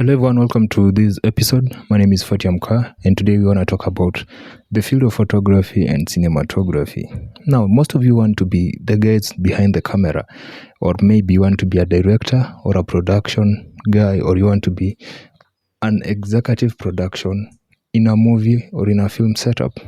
Hello everyone, welcome to this episode. My name is Fatih Amka, and today we want to talk about the field of photography and cinematography. Now, most of you want to be the guys behind the camera, or maybe you want to be a director or a production guy, or you want to be an executive production in a movie or in a film setup.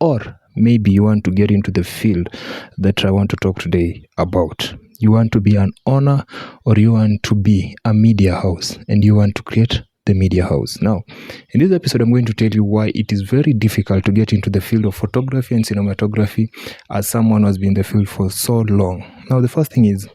Or maybe you want to get into the field that I want to talk today about. You want to be an owner, or you want to be a media house, and you want to create the media house. Now, in this episode, I'm going to tell you why it is very difficult to get into the field of photography and cinematography as someone who has been in the field for so long. Now, the first thing is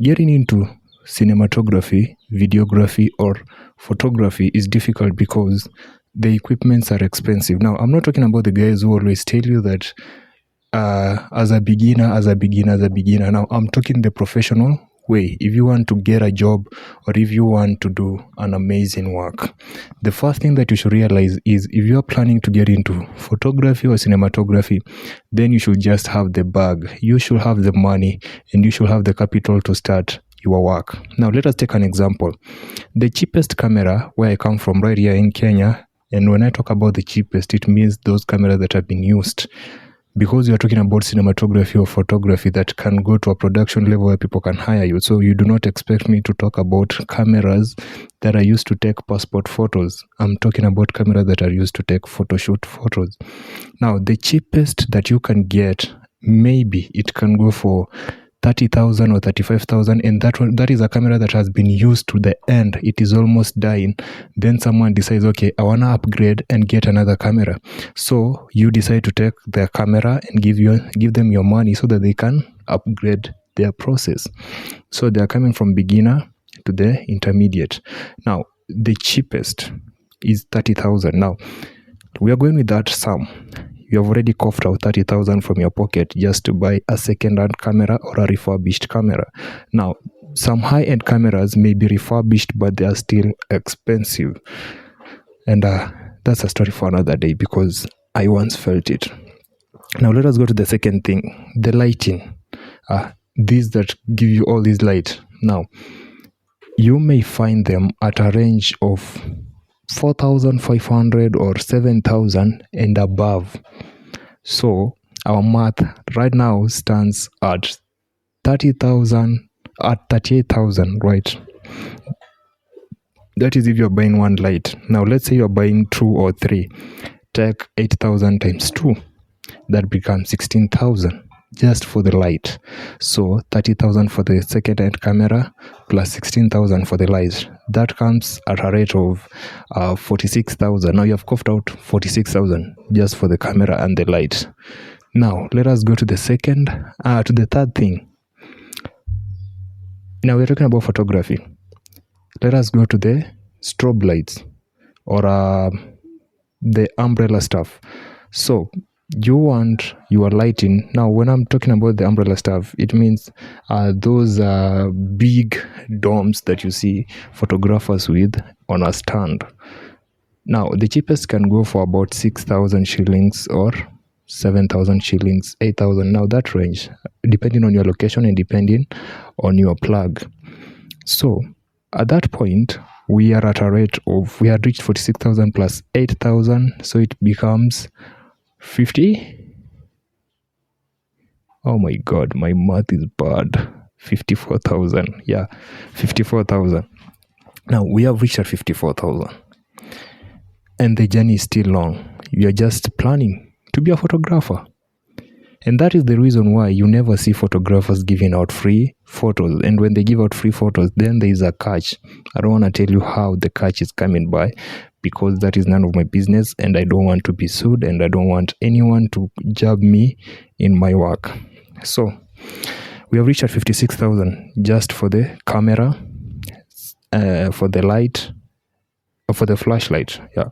getting into cinematography, videography, or photography is difficult because the equipments are expensive. Now, I'm not talking about the guys who always tell you that as a beginner. Now, I'm talking the professional way. If you want to get a job, or if you want to do an amazing work, the first thing that you should realize is if you are planning to get into photography or cinematography, then you should just have the bag. You should have the money, and you should have the capital to start your work. Now, let us take an example. The cheapest camera, where I come from right here in Kenya, and when I talk about the cheapest, it means those cameras that have been used, because you're talking about cinematography or photography that can go to a production level where people can hire you. So you do not expect me to talk about cameras that are used to take passport photos. I'm talking about cameras that are used to take photo shoot photos. Now, the cheapest that you can get, maybe it can go for 30,000 or 35,000, and that is a camera that has been used to the end. It is almost dying. Then someone decides, okay, I want to upgrade and get another camera. So you decide to take their camera and give them your money so that they can upgrade their process. So they are coming from beginner to the intermediate. Now, the cheapest is 30,000. Now, we are going with that sum. You have already coughed out 30,000 from your pocket just to buy a second-hand camera or a refurbished camera. Now, some high-end cameras may be refurbished, but they are still expensive. And that's a story for another day, because I once felt it. Now, let us go to the second thing, the lighting. These that give you all this light. Now, you may find them at a range of 4,500 or 7,000 and above. So our math right now stands at 30,000, at 38,000, right? That is if you're buying one light. Now let's say you're buying 2 or 3. Take 8,000 times 2. That becomes 16,000 just for the light. So 30,000 for the second-hand camera plus 16,000 for the light. That comes at a rate of 46,000. Now you have coughed out 46,000 just for the camera and the light. Now let us go to the third thing. Now we're talking about photography. Let us go to the strobe lights, or the umbrella stuff. So you want your lighting. Now, when I'm talking about the umbrella stuff, it means those big domes that you see photographers with on a stand. Now, the cheapest can go for about 6,000 shillings or 7,000 shillings, 8,000. Now, that range, depending on your location and depending on your plug. So, at that point, we are at a rate of, we had reached 46,000 plus 8,000. So, it becomes 50. Oh my god, my math is bad. 54,000. Yeah, 54,000. Now we have reached at 54,000, and the journey is still long. You are just planning to be a photographer, and that is the reason why you never see photographers giving out free photos. And when they give out free photos, then there is a catch. I don't want to tell you how the catch is coming by, because that is none of my business, and I don't want to be sued, and I don't want anyone to jab me in my work. So we have reached at 56,000 just for the camera, for the light, for the flashlight. Yeah,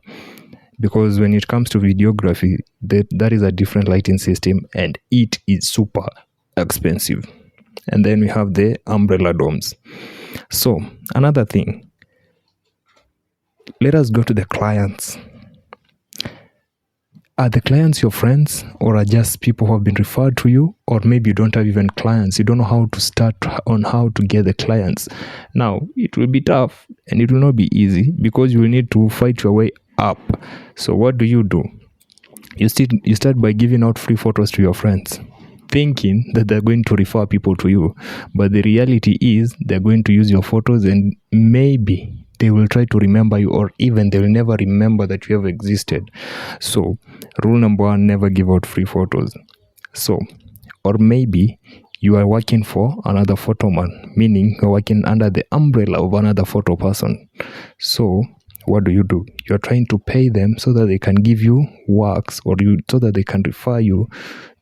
because when it comes to videography, that is a different lighting system, and it is super expensive. And then we have the umbrella domes. So another thing, let us go to the clients. Are the clients your friends, or are just people who have been referred to you? Or maybe you don't have even clients. You don't know how to start on how to get the clients. Now, it will be tough and it will not be easy because you will need to fight your way up. So what do? You start by giving out free photos to your friends, thinking that they're going to refer people to you. But the reality is they're going to use your photos, and maybe they will try to remember you, or even they will never remember that you have existed. So rule number one, never give out free photos. So, or maybe you are working for another photo man, meaning you're working under the umbrella of another photo person. So what do? You're trying to pay them so that they can give you works, or so that they can refer you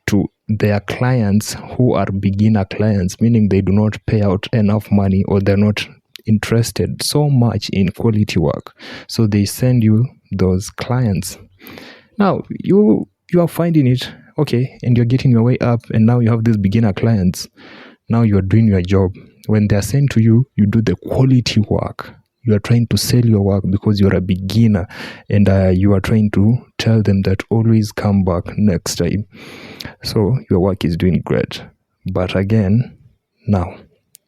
to their clients who are beginner clients, meaning they do not pay out enough money, or they're not interested so much in quality work. So they send you those clients. Now you are finding it okay, and you're getting your way up, and now you have these beginner clients. Now you're doing your job. When they're sent to you, you do the quality work. You are trying to sell your work because you're a beginner, and you are trying to tell them that always come back next time. So your work is doing great. But again, now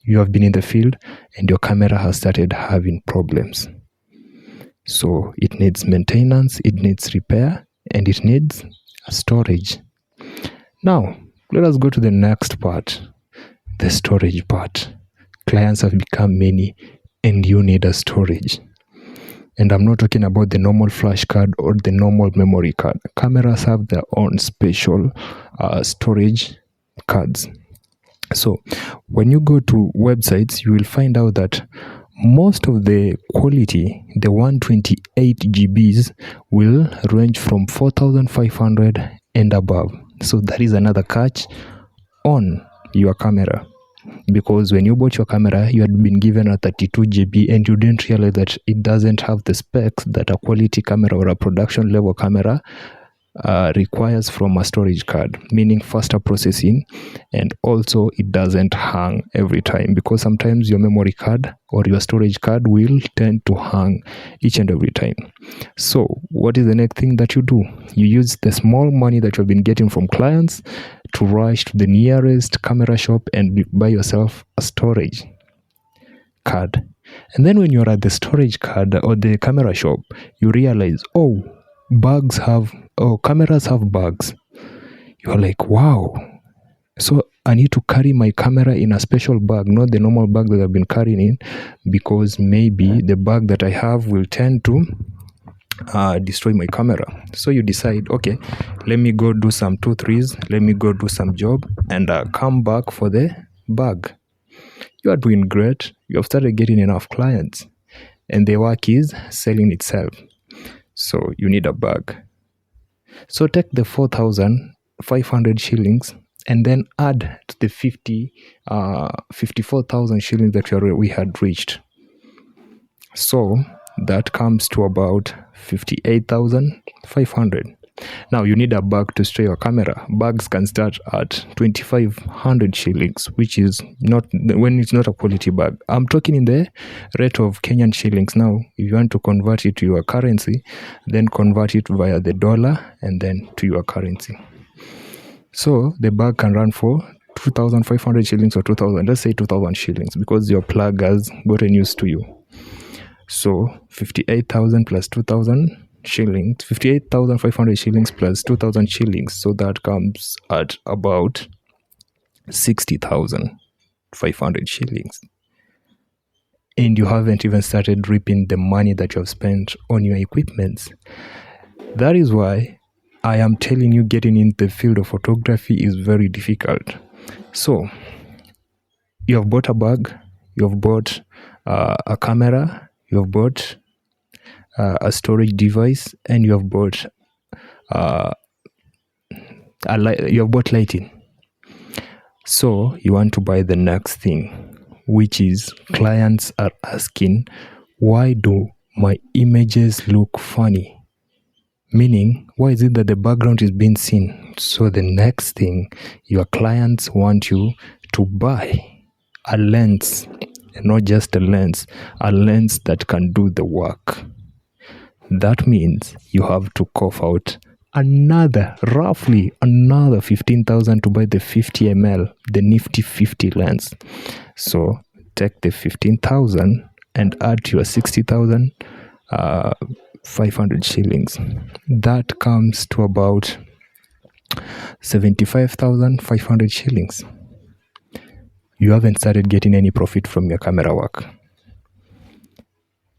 you have been in the field and your camera has started having problems. So it needs maintenance, it needs repair, and it needs storage. Now, let us go to the next part, the storage part. Clients have become many, and you need a storage. And I'm not talking about the normal flash card or the normal memory card. Cameras have their own special storage cards. So when you go to websites, you will find out that most of the quality, the 128 GBs, will range from 4,500 and above. So that is another catch on your camera, because when you bought your camera, you had been given a 32 GB and you didn't realize that it doesn't have the specs that a quality camera or a production level camera requires from a storage card, meaning faster processing, and also it doesn't hang every time, because sometimes your memory card or your storage card will tend to hang each and every time. So what is the next thing that you do? You use the small money that you've been getting from clients to rush to the nearest camera shop and buy yourself a storage card. And then when you're at the storage card or the camera shop, you realize, cameras have bags. You're like, wow, so I need to carry my camera in a special bag, not the normal bag that I've been carrying in, because maybe the bag that I have will tend to destroy my camera. So you decide, okay, let me go do some 2-3s, let me go do some job, and come back for the bag. You are doing great. You have started getting enough clients, and the work is selling itself. So you need a bag. So take the 4,500 shillings and then add to the 54,000 shillings that we had reached. So that comes to about 58,500. Now you need a bag to store your camera. Bags can start at 2,500 shillings, which is not, when it's not a quality bag. I'm talking in the rate of Kenyan shillings. Now, if you want to convert it to your currency, then convert it via the dollar and then to your currency. So the bag can run for 2,500 shillings or 2,000. Let's say 2,000 shillings because your plug has gotten used to you. So 58,000 plus 2,000 shillings, 58,500 shillings plus 2,000 shillings. So that comes at about 60,500 shillings. And you haven't even started reaping the money that you have spent on your equipments. That is why I am telling you, getting in the field of photography is very difficult. So you have bought a bag, you have bought a camera, you have bought a storage device, and you have bought lighting. So you want to buy the next thing, which is clients are asking, why do my images look funny? Meaning, why is it that the background is being seen? So the next thing, your clients want you to buy a lens, and not just a lens that can do the work. That means you have to cough out roughly another 15,000 to buy the 50 ml, the nifty 50 lens. So take the 15,000 and add to your 60,500 shillings. That comes to about 75,500 shillings. You haven't started getting any profit from your camera work.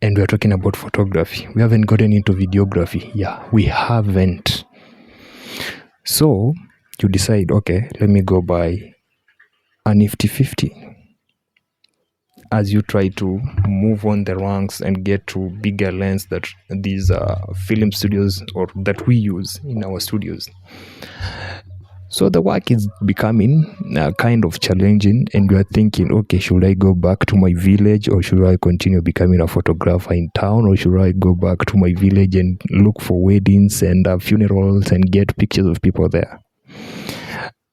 And we're talking about photography. We haven't gotten into videography. Yeah, we haven't. So you decide, okay, let me go buy a nifty 50. As you try to move on the ranks and get to bigger lens that these film studios or that we use in our studios. So the work is becoming kind of challenging, and you are thinking, okay, should I go back to my village, or should I continue becoming a photographer in town, or should I go back to my village and look for weddings and funerals and get pictures of people there?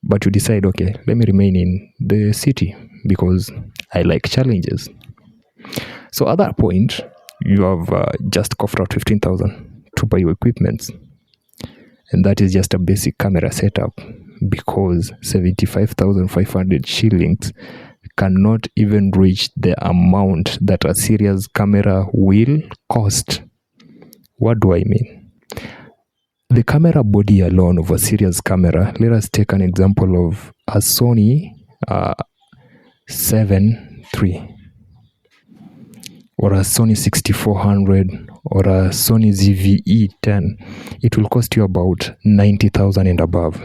But you decide, okay, let me remain in the city because I like challenges. So at that point, you have just coughed out 15,000 to buy your equipment. And that is just a basic camera setup, because 75,500 shillings cannot even reach the amount that a serious camera will cost. What do I mean? The camera body alone of a serious camera, let us take an example of a Sony 7 III or a Sony 6400 or a Sony ZV-E10. It will cost you about 90,000 and above.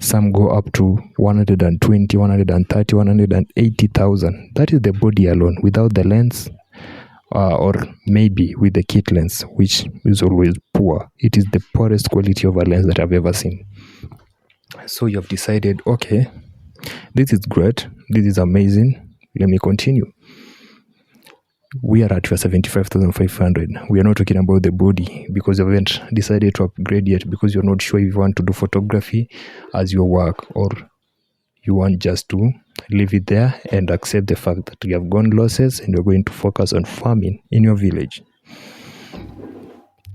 Some go up to 120, 130, 180,000. That is the body alone, without the lens, or maybe with the kit lens, which is always poor. It is the poorest quality of a lens that I've ever seen. So you have decided, okay, this is great, this is amazing, let me continue. We are at 75,500. We are not talking about the body because you haven't decided to upgrade yet, because you're not sure if you want to do photography as your work, or you want just to leave it there and accept the fact that you have gone losses and you're going to focus on farming in your village.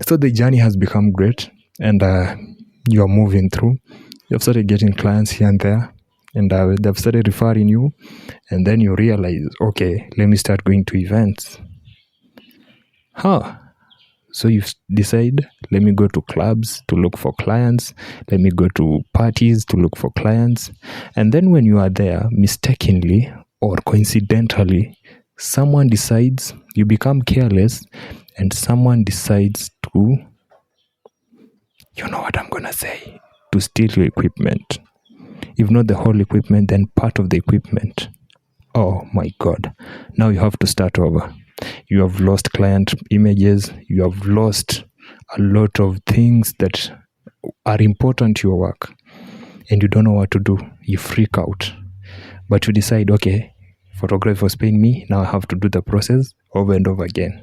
So the journey has become great, and you are moving through. You've started getting clients here and there, and they've started referring you, and then you realize, okay, let me start going to events. So you decide, let me go to clubs to look for clients, let me go to parties to look for clients. And then when you are there, mistakenly or coincidentally, someone decides, you become careless, and someone decides to, you know what I'm gonna say, to steal your equipment. If not the whole equipment, then part of the equipment. Oh my God. Now you have to start over. You have lost client images. You have lost a lot of things that are important to your work, and you don't know what to do. You freak out. But you decide, okay, photography was paying me. Now I have to do the process over and over again.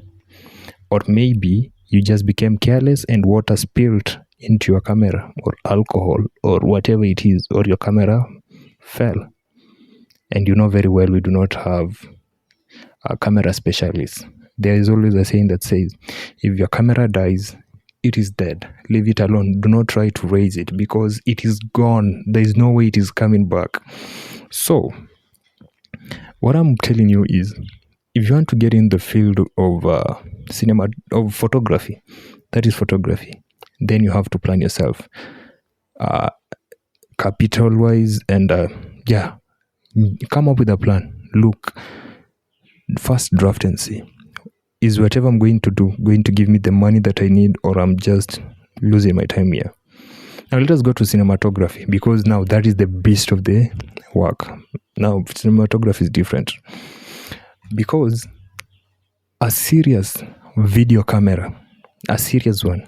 Or maybe you just became careless and water spilled into your camera, or alcohol, or whatever it is, or your camera fell. And you know very well we do not have a camera specialist. There is always a saying that says, if your camera dies, it is dead. Leave it alone. Do not try to raise it, because it is gone. There is no way it is coming back. So what I'm telling you is, if you want to get in the field of photography, that is photography, then you have to plan yourself capital wise, and come up with a plan. Look, first draft and see, is whatever I'm going to do going to give me the money that I need, or I'm just losing my time here. Now let us go to cinematography, because now that is the beast of the work. Now cinematography is different, because a serious video camera, a serious one,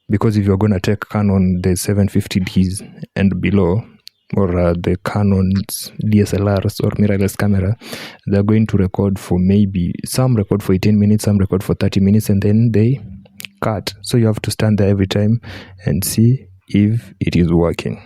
because if you're going to take Canon, the 750Ds and below, or the Canon's DSLRs or mirrorless camera, they're going to record for maybe, some record for 18 minutes, some record for 30 minutes, and then they cut. So you have to stand there every time and see if it is working.